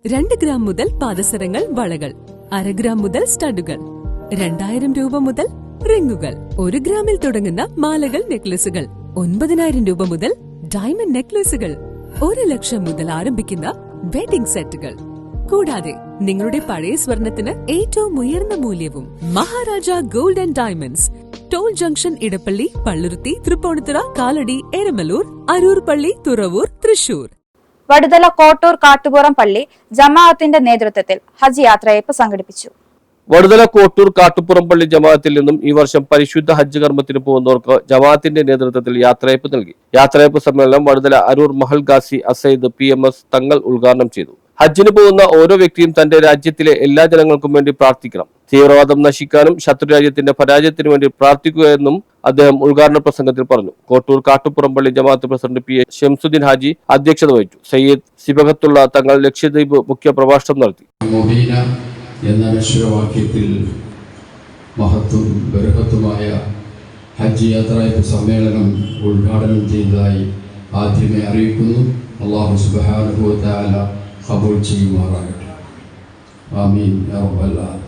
2 gram മുതൽ പാദസരങ്ങൾ, വളകൾ, 1/2 gram മുതൽ സ്റ്റഡുകൾ, 2000 രൂപ മുതൽ റിങ്ങുകൾ, 1 ഗ്രാമിൽ തുടങ്ങുന്ന മാലകൾ, നെക്ലസുകൾ, 9000 രൂപ മുതൽ ഡയമണ്ട് നെക്ലസുകൾ, 1 ലക്ഷം മുതൽ ആരംഭിക്കുന്ന വെഡിംഗ് സെറ്റുകൾ. കൂടാതെ നിങ്ങളുടെ പഴയ സ്വർണത്തിന് ഏറ്റവും ഉയർന്ന മൂല്യവും. Maharaja gold and diamonds, toll junction, Edappally, Palluruthy, Tripunithura, Kalady, Eramalloor, Aroor Palli, Thuravoor, Thrissur. Vaduthala Kottoor Kattupuram പള്ളി ജമാഅത്തിന്റെ നേതൃത്വത്തിൽ ഹജ്ജ് യാത്രയയപ്പ് സംഘടിപ്പിച്ചു. വടുതല കോട്ടൂർ കാട്ടുപുറം പള്ളി ജമാഅത്തിൽ നിന്നും ഈ വർഷം പരിശുദ്ധ ഹജ്ജ് കർമ്മത്തിന് പോകുന്നവർക്ക് ജമാഅത്തിന്റെ നേതൃത്വത്തിൽ യാത്രയയപ്പ് നൽകി. യാത്രയയപ്പ് സമ്മേളനം വടുതല അരൂർ മഹൽ ഗാസി അസൈദ് PMS തങ്ങൾ ഉദ്ഘാടനം ചെയ്തു. ഹജ്ജിന് പോകുന്ന ഓരോ വ്യക്തിയും തന്റെ രാജ്യത്തിലെ എല്ലാ ജനങ്ങൾക്കും വേണ്ടി പ്രാർത്ഥിക്കണം. തീവ്രവാദം നശിക്കാനും ശത്രുരാജ്യത്തിന്റെ പരാജയത്തിനു വേണ്ടി പ്രാർത്ഥിക്കുക എന്നും അദ്ദേഹം ഉദ്ഘാടന പ്രസംഗത്തിൽ പറഞ്ഞു. കോട്ടൂർ കാട്ടുപുറം പള്ളി ജമാഅത്ത് പ്രസിഡന്റ് PA ഷംസുദ്ദീൻ ഹാജി അധ്യക്ഷത വഹിച്ചു. സയ്യിദ് സിബഹത്തുള്ള തങ്ങൾ ലക്ഷദ്വീപ് മുഖ്യ പ്രഭാഷണം നടത്തി. എന്ന അക്ഷരവാക്യത്തിൽ മഹത്വം ബർഹത്തുമായ ഹജ്ജ് യാത്രയയപ്പ് സമ്മേളനം ഉദ്ഘാടനം ചെയ്തതായി ആദ്യമേ അറിയിക്കുന്നു. അല്ലാഹു സുബ്ഹാനഹു വ തആല ഖബൂൽ ചെയ്യുമാറാകട്ടെ. ആമീൻ യാ റബ്ബൽ ആലമീൻ.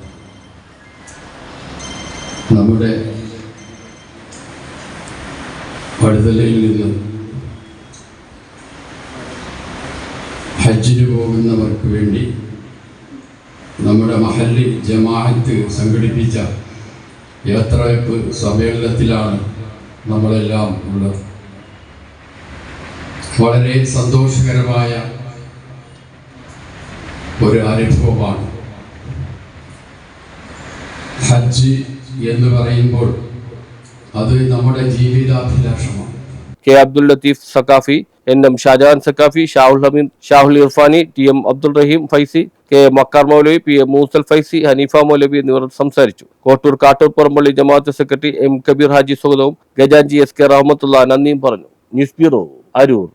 നമ്മുടെ വടുതലയിൽ നിന്ന് ഹജ്ജിന് പോകുന്നവർക്ക് വേണ്ടി നമ്മുടെ മഹല്ലി ജമാഅത്ത് സംഘടിപ്പിച്ച യാത്രയയപ്പ് സമ്മേളനത്തിലാണ് നമ്മളെല്ലാം ഉള്ളത്. വളരെ സന്തോഷകരമായ ഒരു അനുഭവമാണ്. ഹജ്ജ് എന്ന് പറയുമ്പോൾ അത് നമ്മുടെ ജീവിതാഭിലാഷമാണ്. K. Abdul Latif Sakafi, NM Shah Jahan Saqafi, Shahul Hameed, Shahul Irfani, TM Abdul റഹീം ഫൈസി, K. മക്കാർ മൗലവി, PA മൂസൽ ഫൈസി, ഹനീഫ മൗലവി എന്നിവർ സംസാരിച്ചു. കോട്ടൂർ കാട്ടൂർപുറം പള്ളി ജമാഅത്ത് സെക്രട്ടറി M. കബീർ ഹാജി സ്വാഗതവും ഗജാൻജി SK റഹ്മത്തുള്ള നന്ദിയും പറഞ്ഞു. News bureau, Aroor.